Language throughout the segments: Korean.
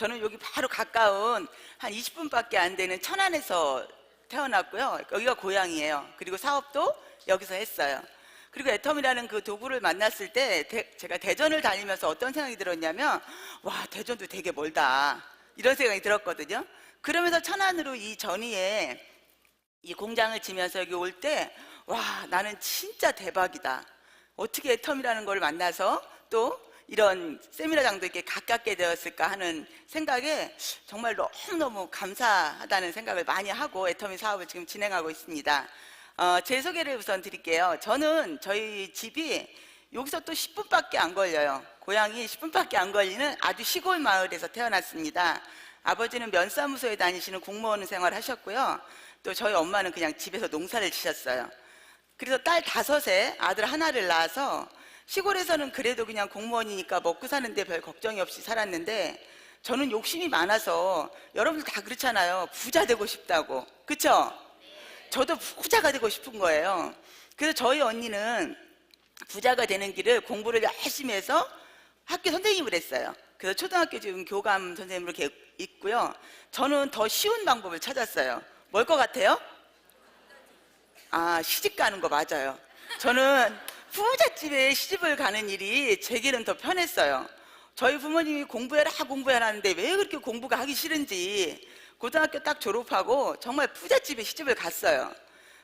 저는 여기 바로 가까운 한 20분밖에 안 되는 천안에서 태어났고요. 여기가 고향이에요. 그리고 사업도 여기서 했어요. 그리고 애텀이라는 그 도구를 만났을 때 제가 대전을 다니면서 어떤 생각이 들었냐면, 와, 대전도 되게 멀다, 이런 생각이 들었거든요. 그러면서 천안으로 이 전위에 이 공장을 지면서 여기 올 때, 와, 나는 진짜 대박이다. 어떻게 애텀이라는 걸 만나서 또 이런 세미나장도 이렇게 가깝게 되었을까 하는 생각에 정말 너무너무 감사하다는 생각을 많이 하고 애터미 사업을 지금 진행하고 있습니다. 제 소개를 우선 드릴게요. 저는 저희 집이 여기서 또 10분밖에 안 걸려요. 고향이 10분밖에 안 걸리는 아주 시골 마을에서 태어났습니다. 아버지는 면사무소에 다니시는 공무원 생활을 하셨고요. 또 저희 엄마는 그냥 집에서 농사를 지셨어요. 그래서 딸 5에 아들 하나를 낳아서 시골에서는 그래도 그냥 공무원이니까 먹고 사는데 별 걱정이 없이 살았는데, 저는 욕심이 많아서, 여러분들 다 그렇잖아요. 부자 되고 싶다고. 그쵸? 저도 부자가 되고 싶은 거예요. 그래서 저희 언니는 부자가 되는 길을 공부를 열심히 해서 학교 선생님을 했어요. 그래서 초등학교 지금 교감 선생님으로 이렇게 있고요. 저는 더 쉬운 방법을 찾았어요. 뭘 것 같아요? 시집 가는 거 맞아요. 저는 부잣집에 시집을 가는 일이 제게는 더 편했어요. 저희 부모님이 공부해라 공부해라 하는데 왜 그렇게 공부가 하기 싫은지 고등학교 딱 졸업하고 정말 부잣집에 시집을 갔어요.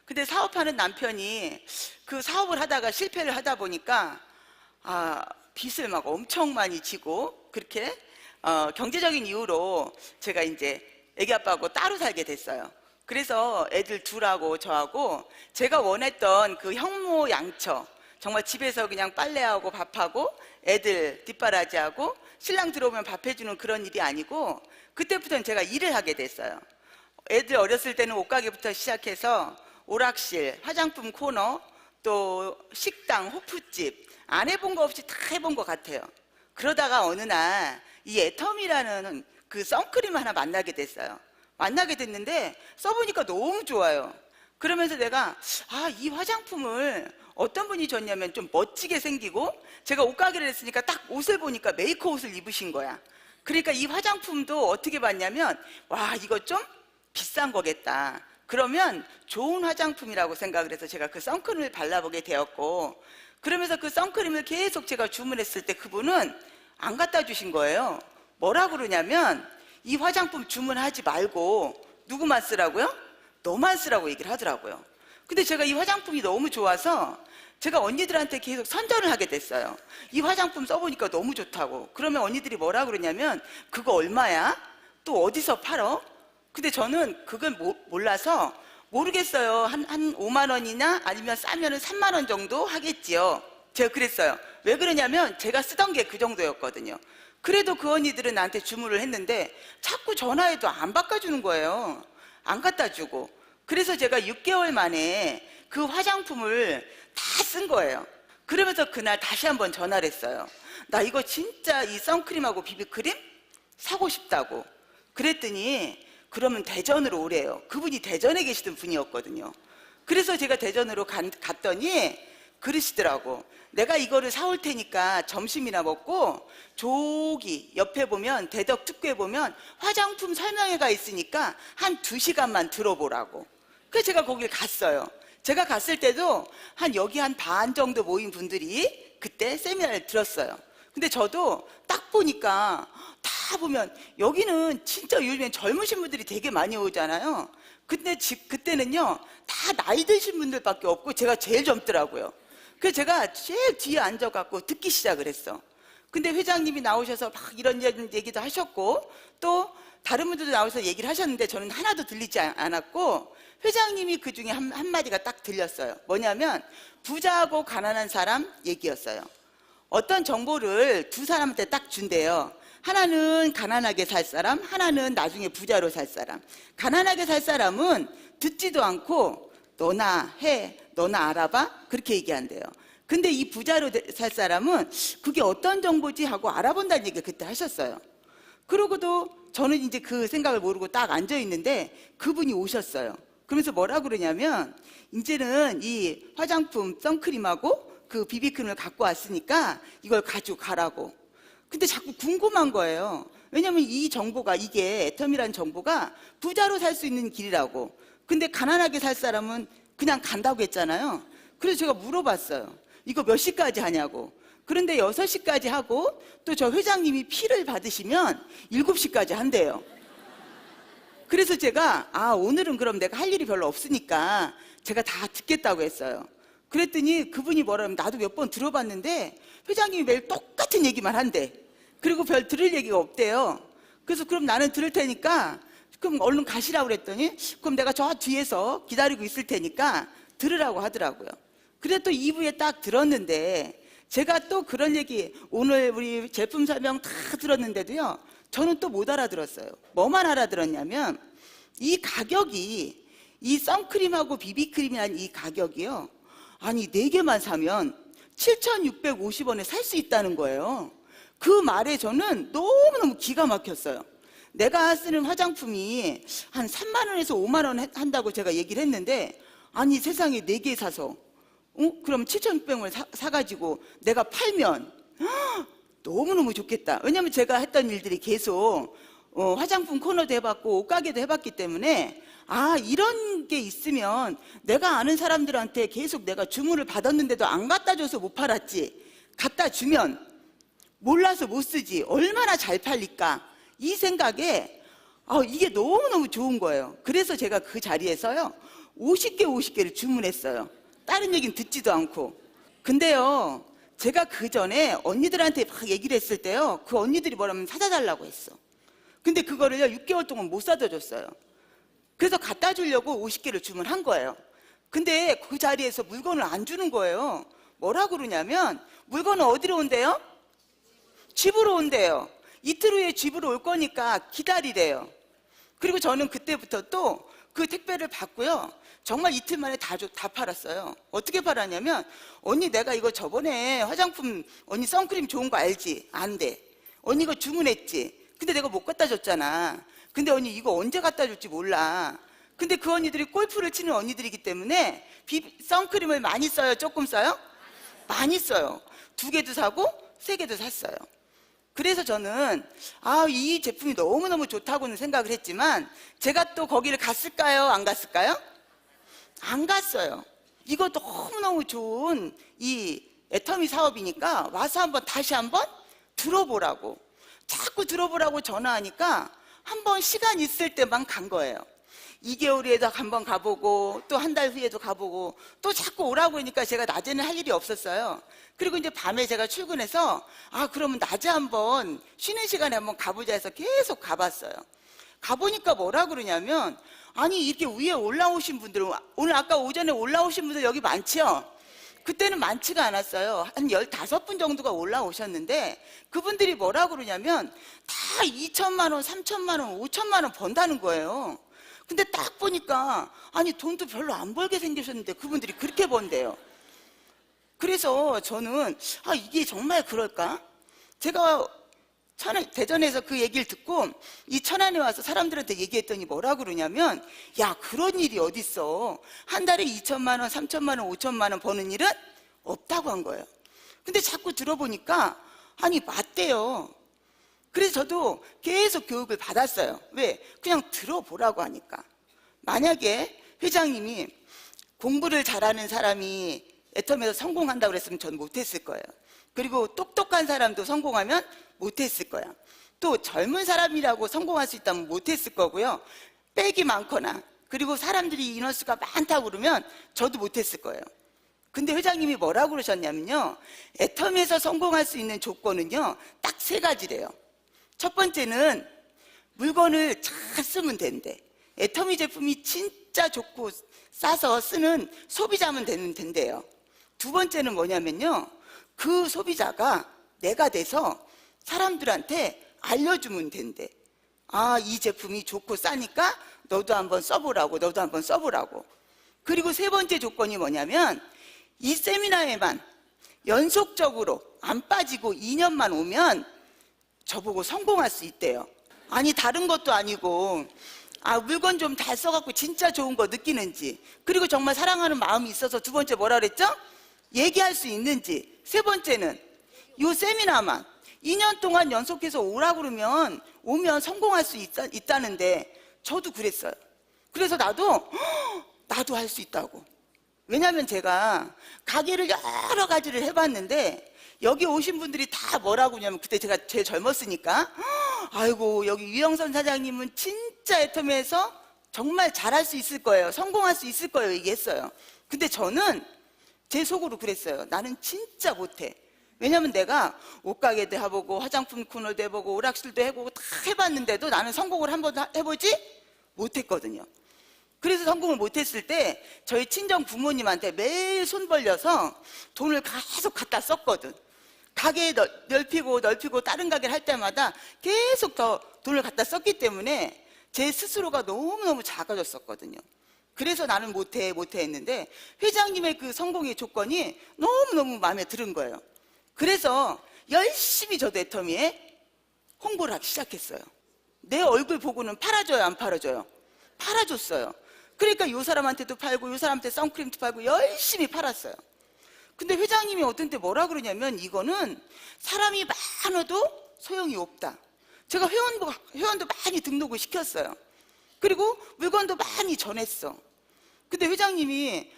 근데 사업하는 남편이 그 사업을 하다가 실패를 하다 보니까 빚을 막 엄청 많이 지고, 그렇게 경제적인 이유로 제가 이제 애기 아빠하고 따로 살게 됐어요. 그래서 애들 둘하고 저하고 제가 원했던 그 형모 양처, 정말 집에서 그냥 빨래하고 밥하고 애들 뒷바라지하고 신랑 들어오면 밥 해주는 그런 일이 아니고, 그때부터는 제가 일을 하게 됐어요. 애들 어렸을 때는 옷가게부터 시작해서 오락실, 화장품 코너, 또 식당, 호프집, 안 해본 거 없이 다 해본 것 같아요. 그러다가 어느 날 이 애텀이라는 그 선크림 하나 만나게 됐어요. 만나게 됐는데 써보니까 너무 좋아요. 그러면서 내가 이 화장품을 어떤 분이 줬냐면 좀 멋지게 생기고, 제가 옷가게를 했으니까 딱 옷을 보니까 메이커 옷을 입으신 거야. 그러니까 이 화장품도 어떻게 봤냐면, 와, 이거 좀 비싼 거겠다. 그러면 좋은 화장품이라고 생각을 해서 제가 그 선크림을 발라보게 되었고, 그러면서 그 선크림을 계속 제가 주문했을 때 그분은 안 갖다 주신 거예요. 뭐라 그러냐면, 이 화장품 주문하지 말고 누구만 쓰라고요? 너만 쓰라고 얘기를 하더라고요. 근데 제가 이 화장품이 너무 좋아서 제가 언니들한테 계속 선전을 하게 됐어요. 이 화장품 써보니까 너무 좋다고. 그러면 언니들이 뭐라 그러냐면, 그거 얼마야? 또 어디서 팔어? 근데 저는 그걸 몰라서 모르겠어요. 한 5만 원이나 아니면 싸면은 3만 원 정도 하겠지요. 제가 그랬어요. 왜 그러냐면 제가 쓰던 게 그 정도였거든요. 그래도 그 언니들은 나한테 주문을 했는데 자꾸 전화해도 안 바꿔주는 거예요. 안 갖다 주고. 그래서 제가 6개월 만에 그 화장품을 다 쓴 거예요. 그러면서 그날 다시 한번 전화를 했어요. 나 이거 진짜 이 선크림하고 비비크림 사고 싶다고. 그랬더니 그러면 대전으로 오래요. 그분이 대전에 계시던 분이었거든요. 그래서 제가 대전으로 갔더니 그러시더라고. 내가 이거를 사올 테니까 점심이나 먹고 저기 옆에 보면 대덕 특구에 보면 화장품 설명회가 있으니까 한 2시간만 들어보라고. 그래서 제가 거길 갔어요. 제가 갔을 때도 여기 한 반 정도 모인 분들이 그때 세미나를 들었어요. 근데 저도 딱 보니까 다 보면 여기는 진짜 요즘엔 젊으신 분들이 되게 많이 오잖아요. 근데 그때는요 다 나이 드신 분들밖에 없고 제가 제일 젊더라고요. 그래서 제가 제일 뒤에 앉아갖고 듣기 시작을 했어. 근데 회장님이 나오셔서 막 이런 얘기도 하셨고, 또 다른 분들도 나오셔서 얘기를 하셨는데 저는 하나도 들리지 않았고, 회장님이 그 중에 한마디가 딱 들렸어요. 뭐냐면 부자하고 가난한 사람 얘기였어요. 어떤 정보를 두 사람한테 딱 준대요. 하나는 가난하게 살 사람, 하나는 나중에 부자로 살 사람. 가난하게 살 사람은 듣지도 않고 너나 해, 너나 알아봐, 그렇게 얘기한대요. 근데 이 부자로 살 사람은 그게 어떤 정보지 하고 알아본다는 얘기를 그때 하셨어요. 그러고도 저는 이제 그 생각을 모르고 딱 앉아 있는데 그분이 오셨어요. 그러면서 뭐라 그러냐면, 이제는 이 화장품 선크림하고 그 비비크림을 갖고 왔으니까 이걸 가지고 가라고. 근데 자꾸 궁금한 거예요. 왜냐면 이 정보가, 이게 애텀이라는 정보가 부자로 살 수 있는 길이라고. 근데 가난하게 살 사람은 그냥 간다고 했잖아요. 그래서 제가 물어봤어요. 이거 몇 시까지 하냐고. 그런데 6시까지 하고 또 저 회장님이 피를 받으시면 7시까지 한대요. 그래서 제가 오늘은 그럼 내가 할 일이 별로 없으니까 제가 다 듣겠다고 했어요. 그랬더니 그분이 뭐라면 나도 몇 번 들어봤는데 회장님이 매일 똑같은 얘기만 한대. 그리고 별 들을 얘기가 없대요. 그래서 그럼 나는 들을 테니까 그럼 얼른 가시라고 그랬더니 그럼 내가 저 뒤에서 기다리고 있을 테니까 들으라고 하더라고요. 그래서 또 2부에 딱 들었는데 제가 또 그런 얘기, 오늘 우리 제품 설명 다 들었는데도요, 저는 또 못 알아들었어요. 뭐만 알아들었냐면 이 가격이, 이 선크림하고 비비크림이라는 이 가격이요, 아니 4개만 사면 7,650원에 살 수 있다는 거예요. 그 말에 저는 너무너무 기가 막혔어요. 내가 쓰는 화장품이 한 3만 원에서 5만 원 한다고 제가 얘기를 했는데, 아니 세상에 4개 사서 그럼 7,600원을 사가지고 내가 팔면 너무너무 좋겠다. 왜냐면 제가 했던 일들이 계속 화장품 코너도 해봤고 옷가게도 해봤기 때문에 이런 게 있으면 내가 아는 사람들한테 계속 내가 주문을 받았는데도 안 갖다 줘서 못 팔았지, 갖다 주면 몰라서 못 쓰지, 얼마나 잘 팔릴까, 이 생각에 이게 너무너무 좋은 거예요. 그래서 제가 그 자리에서요 50개를 주문했어요. 다른 얘기는 듣지도 않고. 근데요, 제가 그 전에 언니들한테 막 얘기를 했을 때요, 그 언니들이 뭐라면 사다 달라고 했어. 근데 그거를요 6개월 동안 못 사다 줬어요. 그래서 갖다 주려고 50개를 주문한 거예요. 근데 그 자리에서 물건을 안 주는 거예요. 뭐라고 그러냐면 물건은 어디로 온대요? 집으로 온대요. 이틀 후에 집으로 올 거니까 기다리래요. 그리고 저는 그때부터 또 그 택배를 받고요, 정말 이틀 만에 다 팔았어요. 어떻게 팔았냐면, 언니 내가 이거 저번에 화장품, 언니 선크림 좋은 거 알지? 안 돼. 언니 이거 주문했지? 근데 내가 못 갖다 줬잖아. 근데 언니 이거 언제 갖다 줄지 몰라. 근데 그 언니들이 골프를 치는 언니들이기 때문에 선크림을 많이 써요? 조금 써요? 많이 써요. 2개도 사고 3개도 샀어요. 그래서 저는 이 제품이 너무너무 좋다고는 생각을 했지만, 제가 또 거기를 갔을까요? 안 갔을까요? 안 갔어요. 이거 너무너무 좋은 이 애터미 사업이니까 와서 다시 한번 들어보라고, 자꾸 들어보라고 전화하니까 한번 시간 있을 때만 간 거예요. 2개월 후에도 한번 가보고 또 한 달 후에도 가보고 또 자꾸 오라고 하니까 제가 낮에는 할 일이 없었어요. 그리고 이제 밤에 제가 출근해서 그러면 낮에 한번 쉬는 시간에 한번 가보자 해서 계속 가봤어요. 가보니까 뭐라 그러냐면, 아니 이렇게 위에 올라오신 분들은, 오늘 아까 오전에 올라오신 분들 여기 많죠? 그때는 많지가 않았어요. 한 15분 정도가 올라오셨는데 그분들이 뭐라 그러냐면 다 2천만 원, 3천만 원, 5천만 원 번다는 거예요. 근데 딱 보니까 아니 돈도 별로 안 벌게 생기셨는데 그분들이 그렇게 번대요. 그래서 저는 이게 정말 그럴까? 제가 대전에서 그 얘기를 듣고 이 천안에 와서 사람들한테 얘기했더니 뭐라 그러냐면, 야 그런 일이 어딨어. 한 달에 2천만 원, 3천만 원, 5천만 원 버는 일은 없다고 한 거예요. 근데 자꾸 들어보니까 아니 맞대요. 그래서 저도 계속 교육을 받았어요. 왜? 그냥 들어보라고 하니까. 만약에 회장님이 공부를 잘하는 사람이 애텀에서 성공한다고 그랬으면 전 못했을 거예요. 그리고 똑똑한 사람도 성공하면 못했을 거야. 또 젊은 사람이라고 성공할 수 있다면 못했을 거고요. 빽이 많거나 그리고 사람들이 인원수가 많다고 그러면 저도 못했을 거예요. 근데 회장님이 뭐라고 그러셨냐면요, 애텀에서 성공할 수 있는 조건은요 딱 3가지래요. 첫 번째는 물건을 잘 쓰면 된대. 애터미 제품이 진짜 좋고 싸서 쓰는 소비자면 된대요. 2번째는 뭐냐면요, 그 소비자가 내가 돼서 사람들한테 알려주면 된대. 이 제품이 좋고 싸니까 너도 한번 써보라고, 너도 한번 써보라고. 그리고 3번째 조건이 뭐냐면, 이 세미나에만 연속적으로 안 빠지고 2년만 오면 저보고 성공할 수 있대요. 아니 다른 것도 아니고 물건 좀 잘 써갖고 진짜 좋은 거 느끼는지, 그리고 정말 사랑하는 마음이 있어서 2번째 뭐라 그랬죠? 얘기할 수 있는지, 3번째는 이 세미나만 2년 동안 연속해서 오라고 그러면 오면 성공할 수 있다는데 저도 그랬어요. 그래서 나도 할 수 있다고. 왜냐하면 제가 가게를 여러 가지를 해봤는데 여기 오신 분들이 다 뭐라고 하냐면, 그때 제가 제일 젊었으니까, 아이고 여기 유영선 사장님은 진짜 애터미에서 정말 잘할 수 있을 거예요, 성공할 수 있을 거예요 얘기했어요. 근데 저는 제 속으로 그랬어요. 나는 진짜 못해. 왜냐면 내가 옷가게도 해보고 화장품 코너도 해보고 오락실도 해보고 다 해봤는데도 나는 성공을 한 번도 해보지 못했거든요. 그래서 성공을 못했을 때 저희 친정 부모님한테 매일 손 벌려서 돈을 계속 갖다 썼거든. 가게 넓히고 다른 가게를 할 때마다 계속 더 돈을 갖다 썼기 때문에 제 스스로가 너무너무 작아졌었거든요. 그래서 나는 못해 했는데 회장님의 그 성공의 조건이 너무너무 마음에 드는 거예요. 그래서 열심히 저도 애터미에 홍보를 하기 시작했어요. 내 얼굴 보고는 팔아줘요, 안 팔아줘요? 팔아줬어요. 그러니까 이 사람한테도 팔고 이 사람한테 선크림도 팔고 열심히 팔았어요. 근데 회장님이 어떤 때 뭐라 그러냐면, 이거는 사람이 많아도 소용이 없다. 제가 회원도 많이 등록을 시켰어요. 그리고 물건도 많이 전했어. 근데 회장님이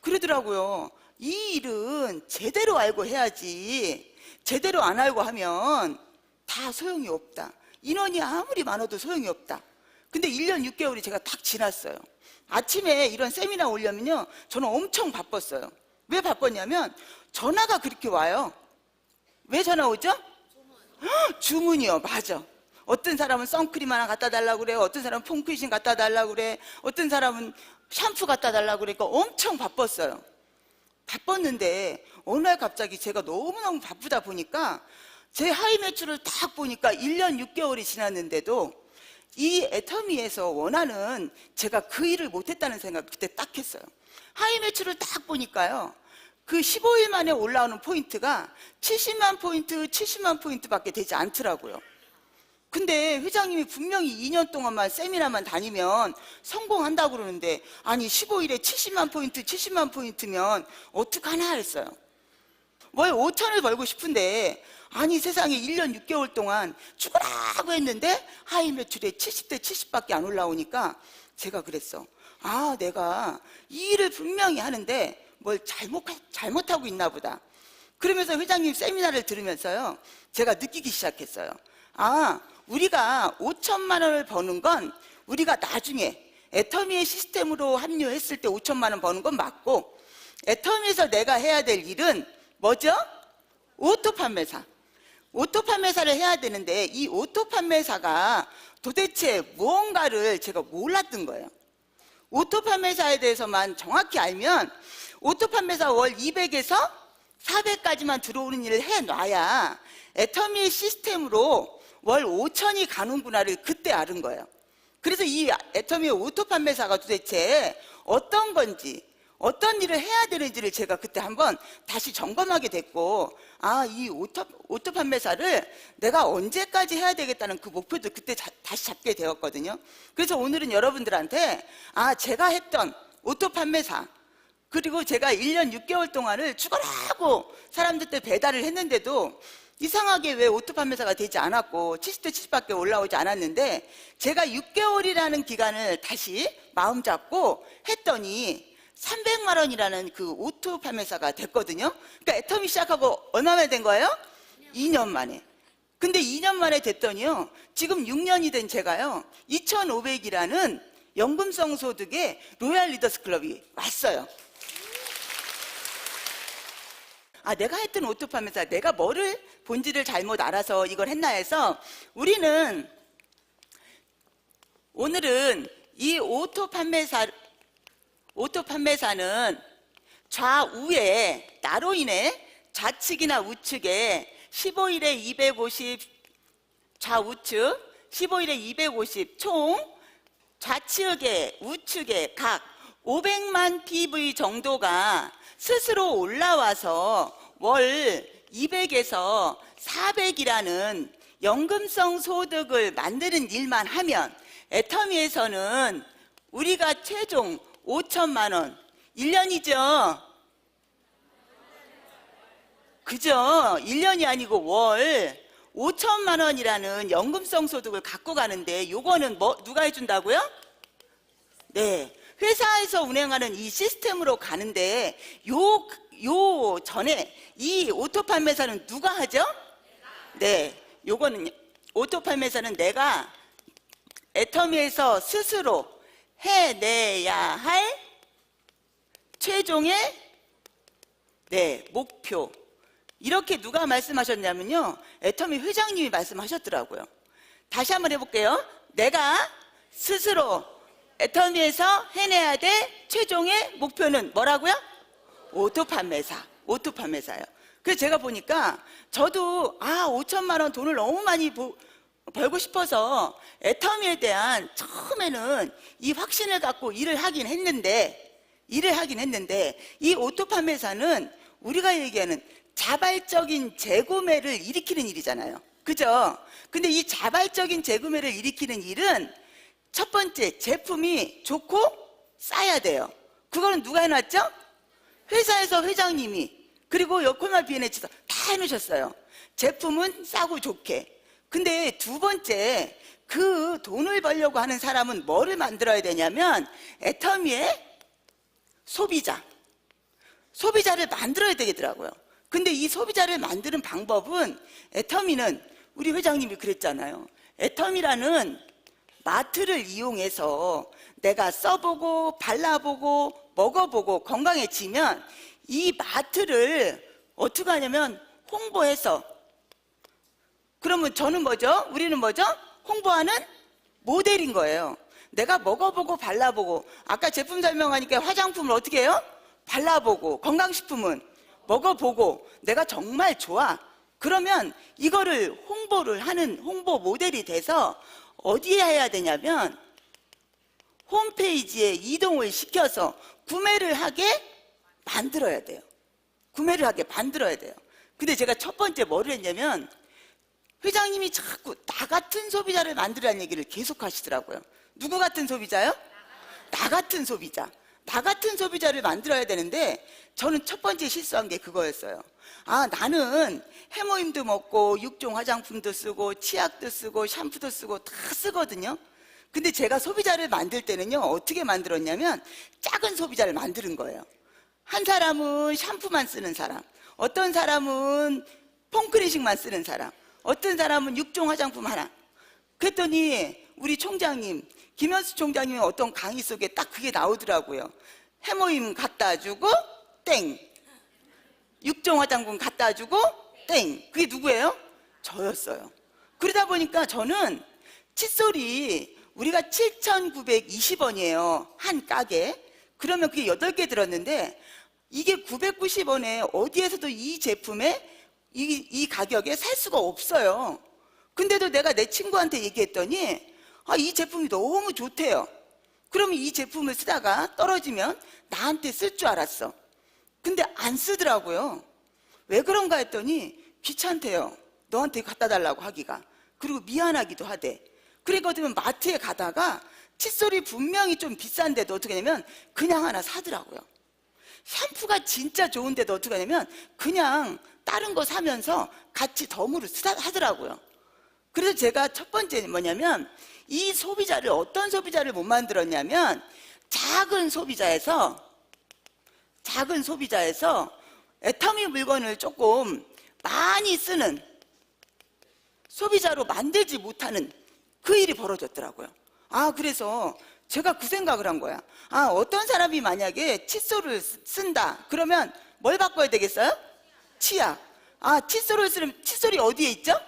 그러더라고요. 이 일은 제대로 알고 해야지, 제대로 안 알고 하면 다 소용이 없다. 인원이 아무리 많아도 소용이 없다. 근데 1년 6개월이 제가 딱 지났어요. 아침에 이런 세미나 오려면요, 저는 엄청 바빴어요. 왜 바빴냐면 전화가 그렇게 와요. 왜 전화 오죠? 주문이요. 맞아. 어떤 사람은 선크림 하나 갖다 달라고 그래요. 어떤 사람은 폼크리션 갖다 달라고 그래. 어떤 사람은 샴푸 갖다 달라고 그러니까 엄청 바빴어요. 바빴는데 어느 날 갑자기 제가 너무너무 바쁘다 보니까 제 하위 매출을 딱 보니까 1년 6개월이 지났는데도 이 애터미에서 원하는 제가 그 일을 못했다는 생각 그때 딱 했어요. 하위 매출을 딱 보니까요, 그 15일 만에 올라오는 포인트가 70만 포인트밖에 되지 않더라고요. 근데 회장님이 분명히 2년 동안만 세미나만 다니면 성공한다고 그러는데, 아니 15일에 70만 포인트면 어떡하나 했어요. 월 5천을 벌고 싶은데, 아니 세상에 1년 6개월 동안 죽으라고 했는데 하위 매출에 70대 70밖에 안 올라오니까 제가 그랬어. 아, 내가 이 일을 분명히 하는데 뭘 잘못하고 있나 보다. 그러면서 회장님 세미나를 들으면서요, 제가 느끼기 시작했어요. 아, 우리가 5천만 원을 버는 건 우리가 나중에 애터미의 시스템으로 합류했을 때 5천만 원 버는 건 맞고, 애터미에서 내가 해야 될 일은 뭐죠? 오토 판매사. 오토 판매사를 해야 되는데 이 오토 판매사가 도대체 무언가를 제가 몰랐던 거예요. 오토 판매사에 대해서만 정확히 알면 오토 판매사 월 200에서 400까지만 들어오는 일을 해놔야 애터미의 시스템으로 월 5천이 가는구나를 그때 알은 거예요. 그래서 이 애터미의 오토 판매사가 도대체 어떤 건지, 어떤 일을 해야 되는지를 제가 그때 한번 다시 점검하게 됐고, 아, 이 오토 판매사를 내가 언제까지 해야 되겠다는 그 목표도 그때 다시 잡게 되었거든요. 그래서 오늘은 여러분들한테, 아, 제가 했던 오토 판매사, 그리고 제가 1년 6개월 동안을 죽어라고 사람들한테 배달을 했는데도 이상하게 왜 오토 판매사가 되지 않았고 70대 70밖에 올라오지 않았는데, 제가 6개월이라는 기간을 다시 마음 잡고 했더니 300만 원이라는 그 오토 판매사가 됐거든요. 그러니까 애터미 시작하고 얼마 만에 된 거예요? 2년 만에. 근데 2년 만에 됐더니요, 지금 6년이 된 제가요, 2,500이라는 연금성 소득의 로얄 리더스 클럽이 왔어요. 아, 내가 했던 오토 판매사, 내가 뭐를 본질을 잘못 알아서 이걸 했나 해서, 오늘은 이 오토 판매사는 좌우에 나로 인해 좌측이나 우측에 15일에 250, 좌우측 15일에 250, 총 좌측에 우측에 각 500만 PV 정도가 스스로 올라와서 월 200에서 400이라는 연금성 소득을 만드는 일만 하면 애터미에서는 우리가 최종 5천만 원, 1년이죠? 그죠? 1년이 아니고 월 5천만 원이라는 연금성 소득을 갖고 가는데 요거는 누가 해준다고요? 네, 회사에서 운행하는 이 시스템으로 가는데 요 전에 이 오토 판매사는 누가 하죠? 네, 요거는 오토 판매사는 내가 애터미에서 스스로 해내야 할 최종의 목표. 이렇게 누가 말씀하셨냐면요, 애터미 회장님이 말씀하셨더라고요. 다시 한번 해볼게요. 내가 스스로 애터미에서 해내야 될 최종의 목표는 뭐라고요? 오토 판매사요. 그래서 제가 보니까 저도 5천만 원 돈을 너무 많이 벌고 싶어서 애터미에 대한 처음에는 이 확신을 갖고 일을 하긴 했는데 이 오토 판매사는 우리가 얘기하는 자발적인 재구매를 일으키는 일이잖아요. 그죠? 근데 이 자발적인 재구매를 일으키는 일은 첫 번째, 제품이 좋고 싸야 돼요. 그거는 누가 해놨죠? 회사에서 회장님이, 그리고 코마 B&H에서 다 해놓으셨어요. 제품은 싸고 좋게. 근데 두 번째, 그 돈을 벌려고 하는 사람은 뭐를 만들어야 되냐면 애터미의 소비자를 만들어야 되겠더라고요. 근데 이 소비자를 만드는 방법은 애터미는 우리 회장님이 그랬잖아요. 애터미라는 마트를 이용해서 내가 써보고 발라보고 먹어보고 건강해지면 이 마트를 어떻게 하냐면 홍보해서, 그러면 저는 뭐죠? 우리는 뭐죠? 홍보하는 모델인 거예요. 내가 먹어보고 발라보고, 아까 제품 설명하니까 화장품을 어떻게 해요? 발라보고, 건강식품은 먹어보고 내가 정말 좋아. 그러면 이거를 홍보를 하는 홍보 모델이 돼서 어디에 해야 되냐면 홈페이지에 이동을 시켜서 구매를 하게 만들어야 돼요. 근데 제가 첫 번째 뭐를 했냐면 회장님이 자꾸 나 같은 소비자를 만들라는 얘기를 계속 하시더라고요. 누구 같은 소비자요? 나 같은 소비자를 만들어야 되는데 저는 첫 번째 실수한 게 그거였어요. 나는 해모임도 먹고 육종 화장품도 쓰고 치약도 쓰고 샴푸도 쓰고 다 쓰거든요. 근데 제가 소비자를 만들 때는요, 어떻게 만들었냐면 작은 소비자를 만드는 거예요. 한 사람은 샴푸만 쓰는 사람, 어떤 사람은 폼크래식만 쓰는 사람, 어떤 사람은 육종 화장품 하나. 그랬더니 우리 총장님, 김현수 총장님이 어떤 강의 속에 딱 그게 나오더라고요. 해모임 갖다 주고 땡, 육종 화장품 갖다 주고 땡. 그게 누구예요? 저였어요. 그러다 보니까 저는 칫솔이 우리가 7,920원이에요 한 가게. 그러면 그게 8개 들었는데 이게 990원에 어디에서도 이 제품에 이 가격에 살 수가 없어요. 근데도 내가 내 친구한테 얘기했더니 이 제품이 너무 좋대요. 그러면 이 제품을 쓰다가 떨어지면 나한테 쓸 줄 알았어. 근데 안 쓰더라고요. 왜 그런가 했더니 귀찮대요. 너한테 갖다 달라고 하기가. 그리고 미안하기도 하대. 그랬거든요. 마트에 가다가 칫솔이 분명히 좀 비싼데도 어떻게 하냐면 그냥 하나 사더라고요. 샴푸가 진짜 좋은데도 어떻게 하냐면 그냥 다른 거 사면서 같이 덤으로 하더라고요. 그래서 제가 첫 번째는 뭐냐면 이 소비자를, 어떤 소비자를 못 만들었냐면 작은 소비자에서 애터미 물건을 조금 많이 쓰는 소비자로 만들지 못하는 그 일이 벌어졌더라고요. 그래서 제가 그 생각을 한 거야. 어떤 사람이 만약에 칫솔을 쓴다 그러면 뭘 바꿔야 되겠어요? 치약. 칫솔을 쓰면 칫솔이 어디에 있죠?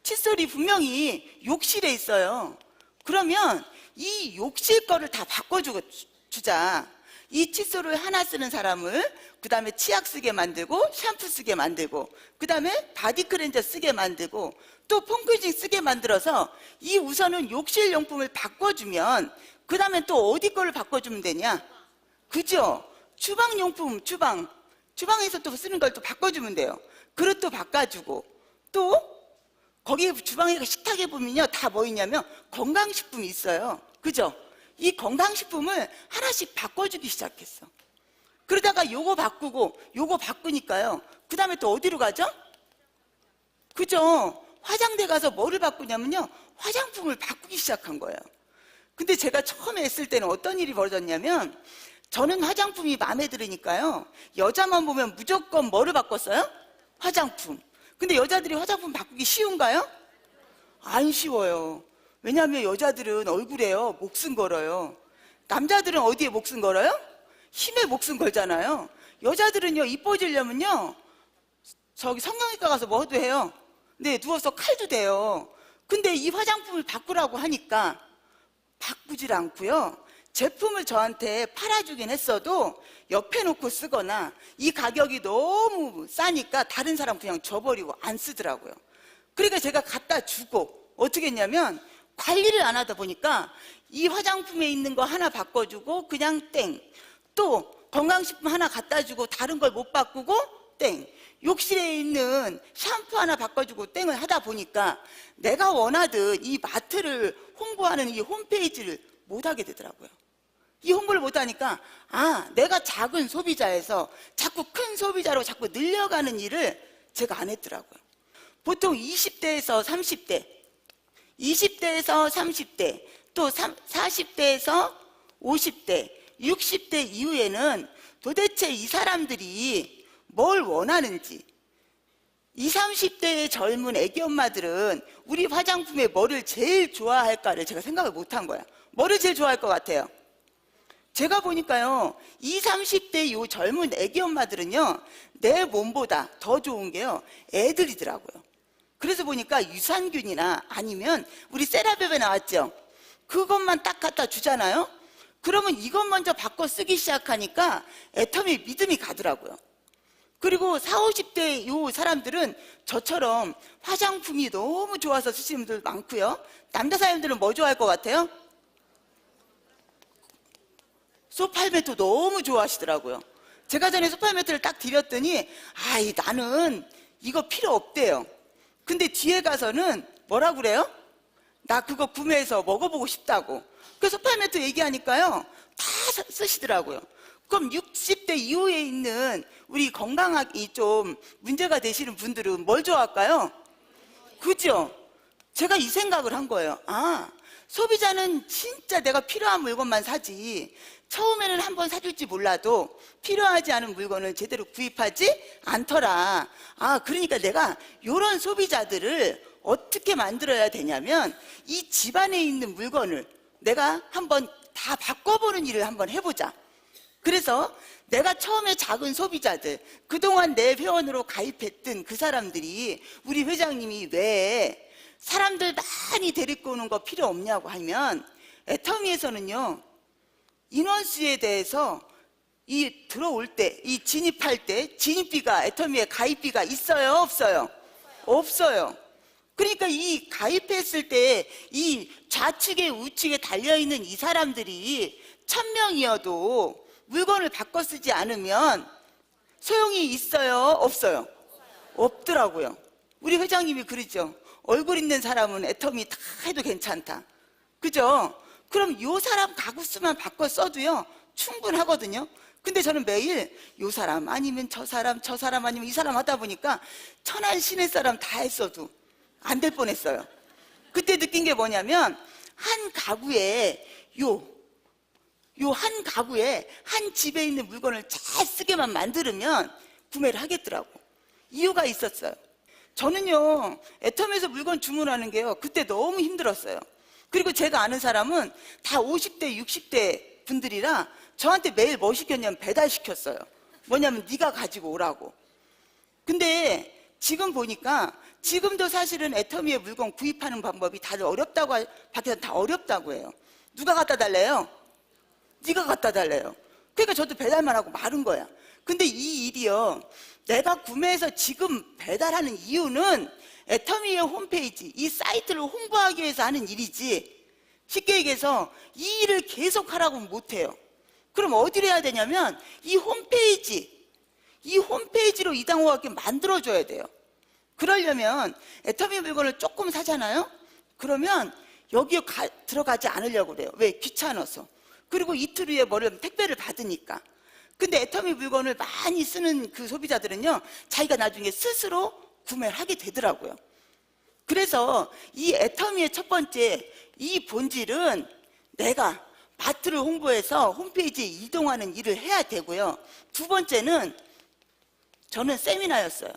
칫솔이 분명히 욕실에 있어요. 그러면 이 욕실 거를 다 바꿔주자. 이 칫솔을 하나 쓰는 사람을 그 다음에 치약 쓰게 만들고 샴푸 쓰게 만들고 그 다음에 바디 클렌저 쓰게 만들고 또 폼크래식 쓰게 만들어서 이 우선은 욕실 용품을 바꿔주면 그 다음에 또 어디 거를 바꿔주면 되냐? 그죠? 주방용품, 주방에서 또 쓰는 걸 또 바꿔주면 돼요. 그릇도 바꿔주고 또 거기 주방에 식탁에 보면요 다 뭐 있냐면 건강식품이 있어요. 그죠? 이 건강식품을 하나씩 바꿔주기 시작했어. 그러다가 요거 바꾸고 요거 바꾸니까요 그 다음에 또 어디로 가죠? 그죠? 화장대 가서 뭐를 바꾸냐면요, 화장품을 바꾸기 시작한 거예요. 근데 제가 처음에 했을 때는 어떤 일이 벌어졌냐면, 저는 화장품이 마음에 들으니까요, 여자만 보면 무조건 뭐를 바꿨어요? 화장품. 근데 여자들이 화장품 바꾸기 쉬운가요? 안 쉬워요. 왜냐하면 여자들은 얼굴에요 목숨 걸어요. 남자들은 어디에 목숨 걸어요? 힘에 목숨 걸잖아요. 여자들은요, 이뻐지려면요, 저기 성형외과 가서 뭐도 해요. 네, 누워서 칼도 대요. 근데 이 화장품을 바꾸라고 하니까 바꾸질 않고요, 제품을 저한테 팔아주긴 했어도 옆에 놓고 쓰거나, 이 가격이 너무 싸니까 다른 사람 그냥 줘버리고 안 쓰더라고요. 그러니까 제가 갖다 주고 어떻게 했냐면, 관리를 안 하다 보니까 이 화장품에 있는 거 하나 바꿔주고 그냥 땡, 또 건강식품 하나 갖다 주고 다른 걸 못 바꾸고 땡, 욕실에 있는 샴푸 하나 바꿔주고 땡을 하다 보니까 내가 원하던 이 마트를 홍보하는 이 홈페이지를 못 하게 되더라고요. 이 홍보를 못 하니까, 내가 작은 소비자에서 자꾸 큰 소비자로 자꾸 늘려가는 일을 제가 안 했더라고요. 보통 20대에서 30대, 20대에서 30대, 또 40대에서 50대, 60대 이후에는 도대체 이 사람들이 뭘 원하는지, 20, 30대의 젊은 애기 엄마들은 우리 화장품에 뭐를 제일 좋아할까를 제가 생각을 못한 거야. 뭐를 제일 좋아할 것 같아요? 제가 보니까요, 20, 30대 요 젊은 애기 엄마들은요, 내 몸보다 더 좋은 게요, 애들이더라고요. 그래서 보니까 유산균이나 아니면 우리 세라첵에 나왔죠? 그것만 딱 갖다 주잖아요? 그러면 이것 먼저 바꿔 쓰기 시작하니까 애터미에 믿음이 가더라고요. 그리고 40, 50대 요 사람들은 저처럼 화장품이 너무 좋아서 쓰시는 분들 많고요. 남자 사람들은 뭐 좋아할 것 같아요? 소팔 매트 너무 좋아하시더라고요. 제가 전에 소팔 매트를 딱 드렸더니, 나는 이거 필요 없대요. 근데 뒤에 가서는 뭐라고 그래요? 나 그거 구매해서 먹어보고 싶다고. 그래서 소팔 매트 얘기하니까요, 다 쓰시더라고요. 그럼 60대 이후에 있는 우리 건강하기 좀 문제가 되시는 분들은 뭘 좋아할까요? 그죠? 제가 이 생각을 한 거예요. 소비자는 진짜 내가 필요한 물건만 사지, 처음에는 한번 사줄지 몰라도 필요하지 않은 물건을 제대로 구입하지 않더라. 그러니까 내가 이런 소비자들을 어떻게 만들어야 되냐면, 이 집안에 있는 물건을 내가 한번 다 바꿔보는 일을 한번 해보자. 그래서 내가 처음에 작은 소비자들, 그동안 내 회원으로 가입했던 그 사람들이 우리 회장님이 왜 사람들 많이 데리고 오는 거 필요 없냐고 하면, 애터미에서는요, 인원수에 대해서 이 들어올 때, 이 진입할 때 진입비가, 애터미에 가입비가 있어요, 없어요? 없어요. 그러니까 이 가입했을 때 이 좌측에 우측에 달려있는 이 사람들이 1000명이어도 물건을 바꿔 쓰지 않으면 소용이 있어요, 없어요? 없더라고요. 우리 회장님이 그러죠. 얼굴 있는 사람은 애터미 다 해도 괜찮다. 그죠? 그럼 요 사람 가구 수만 바꿔 써도요, 충분하거든요. 근데 저는 매일 요 사람 아니면 저 사람, 저 사람 아니면 이 사람 하다 보니까 천안 시내 사람 다 했어도 안 될 뻔했어요. 그때 느낀 게 뭐냐면, 한 가구에 요 한 가구에 한 집에 있는 물건을 잘 쓰게만 만들면 구매를 하겠더라고. 이유가 있었어요. 저는요, 애터미에서 물건 주문하는 게요, 그때 너무 힘들었어요. 그리고 제가 아는 사람은 다 50대, 60대 분들이라 저한테 매일 뭐 시켰냐면 배달시켰어요. 뭐냐면 네가 가지고 오라고. 근데 지금 보니까, 지금도 사실은 애터미의 물건 구입하는 방법이 다들 어렵다고, 밖에서 다 어렵다고 해요. 누가 갖다 달래요? 네가 갖다 달래요. 그러니까 저도 배달만 하고 마른 거야. 근데 이 일이요, 내가 구매해서 지금 배달하는 이유는 애터미의 홈페이지, 이 사이트를 홍보하기 위해서 하는 일이지, 쉽게 얘기해서 이 일을 계속 하라고는 못해요. 그럼 어디를 해야 되냐면, 이 홈페이지로 이당호가 만들어줘야 돼요. 그러려면 애터미 물건을 조금 사잖아요? 그러면 여기에 들어가지 않으려고 그래요. 왜? 귀찮아서. 그리고 이틀 후에 뭐를 택배를 받으니까. 근데 애터미 물건을 많이 쓰는 그 소비자들은요, 자기가 나중에 스스로 구매를 하게 되더라고요. 그래서 이 애터미의 첫 번째 이 본질은 내가 마트를 홍보해서 홈페이지에 이동하는 일을 해야 되고요. 두 번째는 저는 세미나였어요.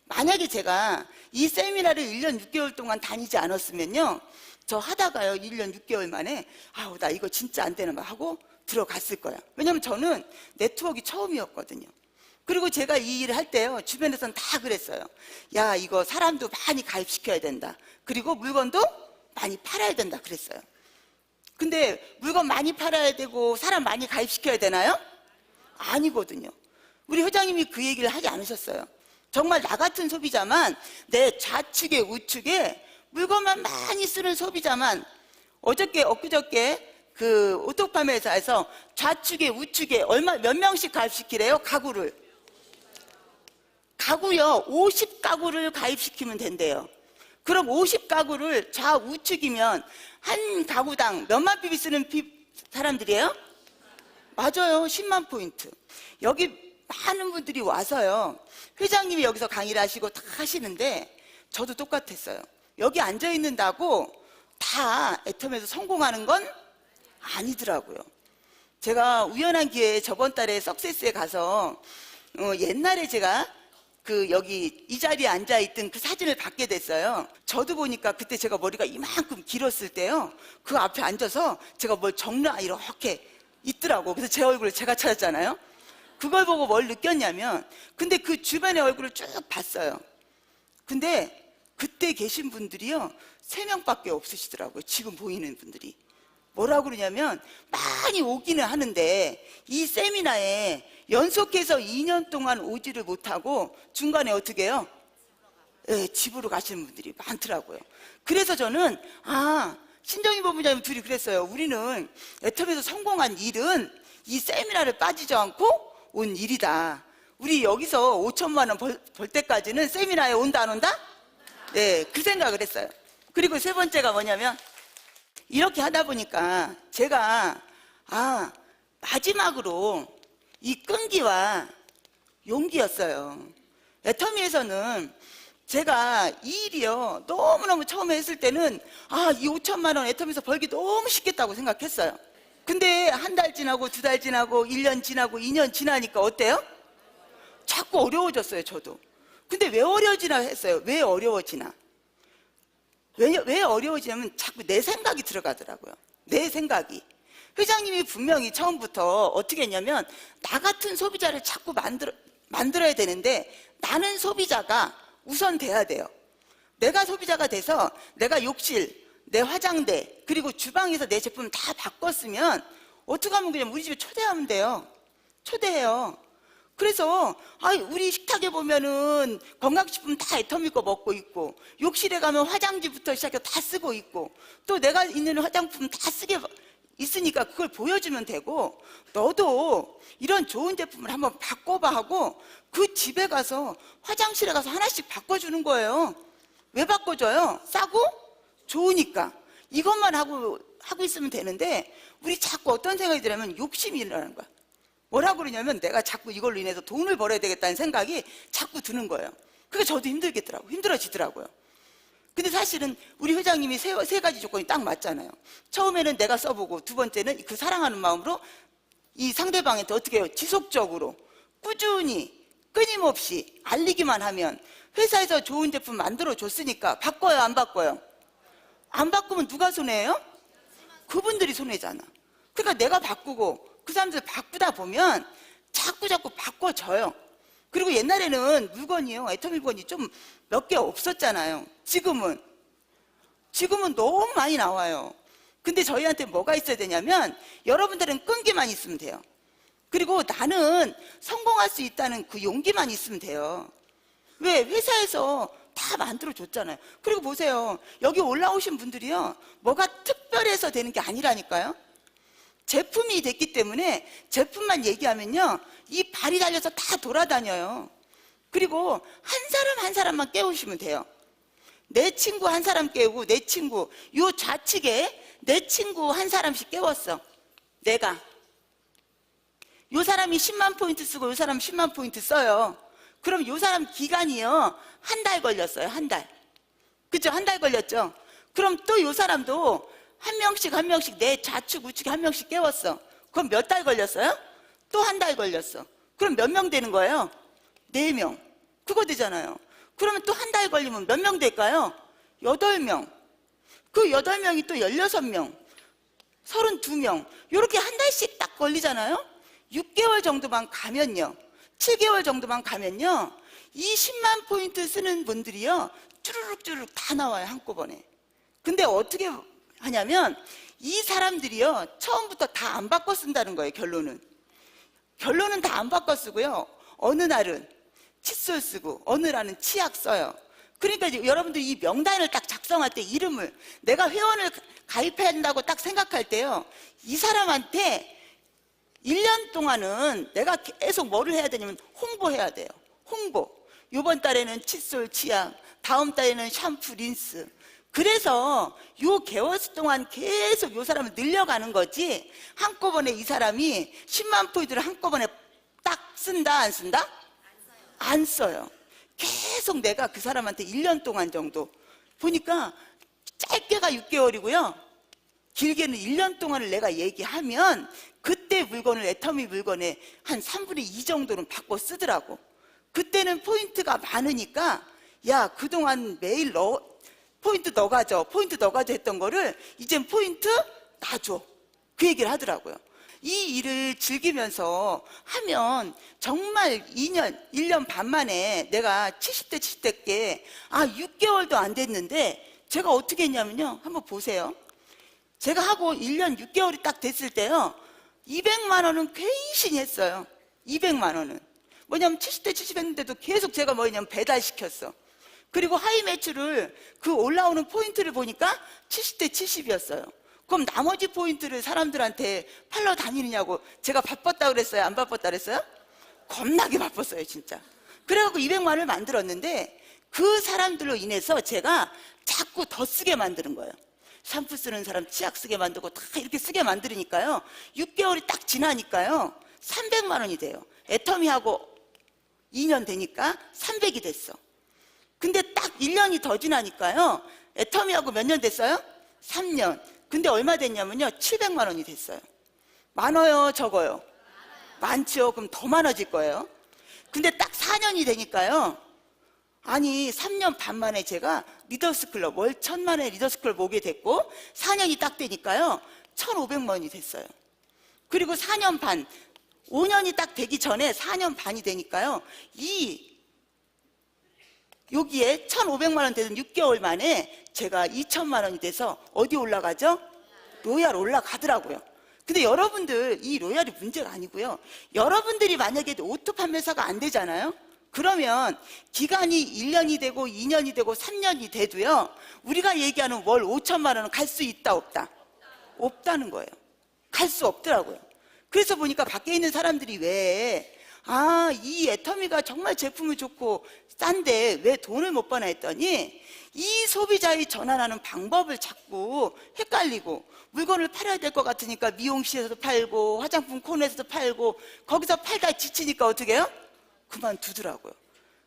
만약에 제가 이 세미나를 1년 6개월 동안 다니지 않았으면요, 저 하다가요 1년 6개월 만에 아우 나 이거 진짜 안 되는 거 하고 들어갔을 거야. 왜냐면 저는 네트워크가 처음이었거든요. 그리고 제가 이 일을 할 때요, 주변에서는 다 그랬어요. 야, 이거 사람도 많이 가입시켜야 된다. 그리고 물건도 많이 팔아야 된다 그랬어요. 근데 물건 많이 팔아야 되고 사람 많이 가입시켜야 되나요? 아니거든요. 우리 회장님이 그 얘기를 하지 않으셨어요. 정말 나 같은 소비자만, 내 좌측에 우측에 물건만 많이 쓰는 소비자만, 엊그저께 그 오토파메사에서 좌측에 우측에 몇 명씩 가입시키래요? 가구요 50가구를 가입시키면 된대요. 그럼 50가구를 좌우측이면 한 가구당 몇만 PB 쓰는 사람들이에요? 맞아요. 10만 포인트. 여기 많은 분들이 와서요, 회장님이 여기서 강의를 하시고 다 하시는데 저도 똑같았어요. 여기 앉아 있는다고 다 애텀에서 성공하는 건 아니더라고요. 제가 우연한 기회에 저번 달에 석세스에 가서 옛날에 제가 여기 이 자리에 앉아있던 그 사진을 받게 됐어요. 저도 보니까 그때 제가 머리가 이만큼 길었을 때요, 그 앞에 앉아서 제가 뭘 적나 이렇게 있더라고. 그래서 제 얼굴을 제가 찾았잖아요. 그걸 보고 뭘 느꼈냐면, 근데 그 주변의 얼굴을 쭉 봤어요. 근데 그때 계신 분들이요 3명밖에 없으시더라고요. 지금 보이는 분들이. 뭐라고 그러냐면, 많이 오기는 하는데 이 세미나에 연속해서 2년 동안 오지를 못하고 중간에 어떻게 해요? 네, 집으로 가시는 분들이 많더라고요. 그래서 저는 신정희 본부장님 둘이 그랬어요. 우리는 애텀에서 성공한 일은 이 세미나를 빠지지 않고 온 일이다. 우리 여기서 5천만 원 벌 때까지는 세미나에 온다 안 온다? 네, 그 생각을 했어요. 그리고 세 번째가 뭐냐면, 이렇게 하다 보니까 제가 마지막으로 이 끈기와 용기였어요. 애터미에서는 제가 이 일이요 너무너무 처음에 했을 때는 이 5천만 원 애터미에서 벌기 너무 쉽겠다고 생각했어요. 근데 한 달 지나고 2달 지나고 1년 지나고 2년 지나니까 어때요? 자꾸 어려워졌어요. 저도. 근데 왜 어려워지나 했어요. 왜 어려워지나? 왜 어려워지냐면 자꾸 내 생각이 들어가더라고요. 내 생각이. 회장님이 분명히 처음부터 어떻게 했냐면, 나 같은 소비자를 자꾸 만들어야 되는데 나는 소비자가 우선 돼야 돼요. 내가 소비자가 돼서 내가 욕실, 내 화장대, 그리고 주방에서 내 제품을 다 바꿨으면 어떻게 하면 그냥 우리 집에 초대하면 돼요. 초대해요. 그래서 우리 식탁에 보면은 건강식품 다 애터미 거 먹고 있고, 욕실에 가면 화장지부터 시작해서 다 쓰고 있고, 또 내가 있는 화장품 다 쓰게 있으니까 그걸 보여주면 되고, 너도 이런 좋은 제품을 한번 바꿔봐 하고 그 집에 가서 화장실에 가서 하나씩 바꿔주는 거예요. 왜 바꿔줘요? 싸고 좋으니까. 이것만 하고 있으면 되는데 우리 자꾸 어떤 생각이 들냐면 욕심이 일어나는 거야. 뭐라고 그러냐면, 내가 자꾸 이걸로 인해서 돈을 벌어야 되겠다는 생각이 자꾸 드는 거예요. 그게 저도 힘들어지더라고요. 근데 사실은 우리 회장님이 세 가지 조건이 딱 맞잖아요. 처음에는 내가 써보고, 두 번째는 그 사랑하는 마음으로 이 상대방한테 어떻게 해요? 지속적으로 꾸준히 끊임없이 알리기만 하면, 회사에서 좋은 제품 만들어 줬으니까 바꿔요 안 바꿔요? 안 바꾸면 누가 손해예요? 그분들이 손해잖아. 그러니까 내가 바꾸고 그 사람들 바꾸다 보면 자꾸 바꿔줘요. 그리고 옛날에는 물건이요, 애터미 물건이 좀 몇 개 없었잖아요. 지금은 너무 많이 나와요. 근데 저희한테 뭐가 있어야 되냐면, 여러분들은 끈기만 있으면 돼요. 그리고 나는 성공할 수 있다는 그 용기만 있으면 돼요. 왜? 회사에서 다 만들어줬잖아요. 그리고 보세요. 여기 올라오신 분들이요, 뭐가 특별해서 되는 게 아니라니까요. 제품이 됐기 때문에 제품만 얘기하면요, 이 발이 달려서 다 돌아다녀요. 그리고 한 사람 한 사람만 깨우시면 돼요. 내 친구 한 사람 깨우고, 내 친구, 요 좌측에 내 친구 한 사람씩 깨웠어. 내가. 요 사람이 10만 포인트 쓰고 요 사람 10만 포인트 써요. 그럼 요 사람 기간이요, 한 달 걸렸어요. 한 달. 그죠? 한 달 걸렸죠? 그럼 또 요 사람도 한 명씩 내 좌측 우측에 한 명씩 깨웠어. 그럼 몇 달 걸렸어요? 또 한 달 걸렸어. 그럼 몇 명 되는 거예요? 4명. 그거 되잖아요. 그러면 또 한 달 걸리면 몇 명 될까요? 8명. 그 8명이 또 16명, 32명. 이렇게 한 달씩 딱 걸리잖아요? 6개월 정도만 가면요. 7개월 정도만 가면요. 이 10만 포인트 쓰는 분들이요. 쭈르륵 다 나와요, 한꺼번에. 근데 어떻게 하냐면 이 사람들이요. 처음부터 다 안 바꿔 쓴다는 거예요, 결론은. 결론은 다 안 바꿔 쓰고요. 어느 날은 칫솔 쓰고 어느 날은 치약 써요. 그러니까 이제 여러분들 이 명단을 딱 작성할 때 이름을 내가 회원을 가입한다고 딱 생각할 때요. 이 사람한테 1년 동안은 내가 계속 뭐를 해야 되냐면 홍보해야 돼요. 홍보. 이번 달에는 칫솔, 치약, 다음 달에는 샴푸, 린스. 그래서 요 개월수 동안 계속 요 사람을 늘려가는 거지 한꺼번에 이 사람이 10만 포인트를 한꺼번에 딱 쓴다 안 쓴다? 안 써요. 계속 내가 그 사람한테 1년 동안 정도 보니까 짧게가 6개월이고요 길게는 1년 동안을 내가 얘기하면 그때 물건을 애터미 물건에 한 3분의 2 정도는 바꿔 쓰더라고. 그때는 포인트가 많으니까 야 그동안 매일 포인트 너 가져 했던 거를 이젠 포인트 놔줘 그 얘기를 하더라고요. 이 일을 즐기면서 하면 정말 1년 반 만에 내가 70대께 6개월도 안 됐는데 제가 어떻게 했냐면요. 한번 보세요. 제가 하고 1년 6개월이 딱 됐을 때요. 200만 원은 괜히 했어요. 200만 원은. 뭐냐면 70대 70 했는데도 계속 제가 뭐냐면 배달시켰어. 그리고 하이 매출을 그 올라오는 포인트를 보니까 70대 70이었어요. 그럼 나머지 포인트를 사람들한테 팔러 다니느냐고 제가 바빴다 그랬어요? 안 바빴다 그랬어요? 겁나게 바빴어요 진짜. 그래갖고 200만 원을 만들었는데 그 사람들로 인해서 제가 자꾸 더 쓰게 만드는 거예요. 샴푸 쓰는 사람 치약 쓰게 만들고 다 이렇게 쓰게 만들으니까요 6개월이 딱 지나니까요 300만 원이 돼요. 애터미하고 2년 되니까 300이 됐어. 근데 딱 1년이 더 지나니까요 애터미하고 몇 년 됐어요? 3년. 근데 얼마 됐냐면요 700만 원이 됐어요. 많아요 적어요? 많죠. 그럼 더 많아질 거예요. 근데 딱 4년이 되니까요 아니 3년 반 만에 제가 리더스클럽 월 1000만 원의 리더스클럽 오게 됐고 4년이 딱 되니까요 1500만 원이 됐어요. 그리고 4년 반 5년이 딱 되기 전에 4년 반이 되니까요 여기에 1500만 원 되는 6개월 만에 제가 2000만 원이 돼서 어디 올라가죠? 로얄 올라가더라고요. 근데 여러분들 이 로얄이 문제가 아니고요. 여러분들이 만약에 오토 판매사가 안 되잖아요. 그러면 기간이 1년이 되고 2년이 되고 3년이 돼도요. 우리가 얘기하는 월 5천만 원은 갈 수 있다 없다? 없다는 거예요. 갈 수 없더라고요. 그래서 보니까 밖에 있는 사람들이 왜 이 애터미가 정말 제품이 좋고 싼데 왜 돈을 못 버나 했더니 이 소비자의 전환하는 방법을 자꾸 헷갈리고 물건을 팔아야 될 것 같으니까 미용실에서도 팔고 화장품 코너에서도 팔고 거기서 팔다 지치니까 어떻게 해요? 그만두더라고요.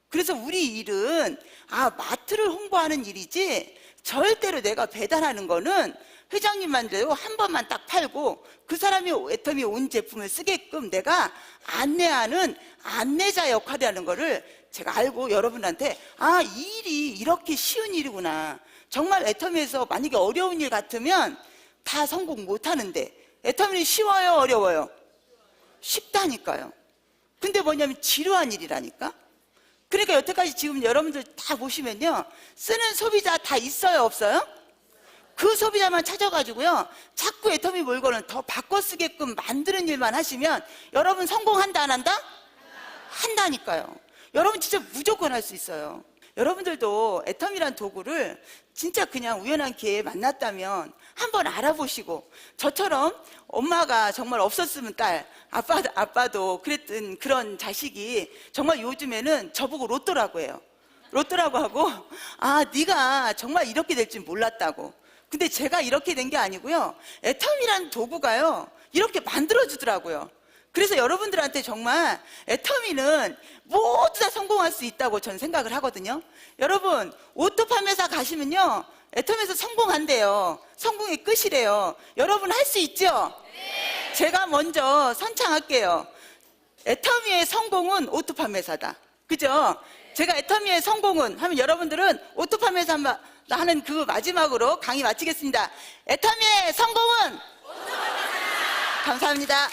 그래서 우리 일은 마트를 홍보하는 일이지 절대로 내가 배달하는 거는 회장님만대로 한 번만 딱 팔고 그 사람이 애터미 온 제품을 쓰게끔 내가 안내하는 안내자 역할이라는 거를 제가 알고 여러분한테 이 일이 이렇게 쉬운 일이구나. 정말 애터미에서 만약에 어려운 일 같으면 다 성공 못 하는데 애터미는 쉬워요 어려워요? 쉽다니까요. 근데 뭐냐면 지루한 일이라니까. 그러니까 여태까지 지금 여러분들 다 보시면요 쓰는 소비자 다 있어요 없어요? 그 소비자만 찾아가지고요 자꾸 애터미 물건을 더 바꿔 쓰게끔 만드는 일만 하시면 여러분 성공한다 안 한다? 한다니까요. 여러분 진짜 무조건 할 수 있어요. 여러분들도 애터미란 도구를 진짜 그냥 우연한 기회에 만났다면 한번 알아보시고 저처럼 엄마가 정말 없었으면 딸 아빠도 그랬던 그런 자식이 정말 요즘에는 저보고 로또라고 해요. 로또라고 하고 네가 정말 이렇게 될 줄 몰랐다고. 근데 제가 이렇게 된 게 아니고요 애터미란 도구가요 이렇게 만들어주더라고요. 그래서 여러분들한테 정말 애터미는 모두 다 성공할 수 있다고 저는 생각을 하거든요. 여러분, 오토 판매사 가시면요, 애터미에서 성공한대요. 성공의 끝이래요. 여러분 할 수 있죠? 네. 제가 먼저 선창할게요. 애터미의 성공은 오토 판매사다. 그죠? 제가 애터미의 성공은 하면 여러분들은 오토 판매사 하는 그 마지막으로 강의 마치겠습니다. 애터미의 성공은 오토 판매사다. 감사합니다.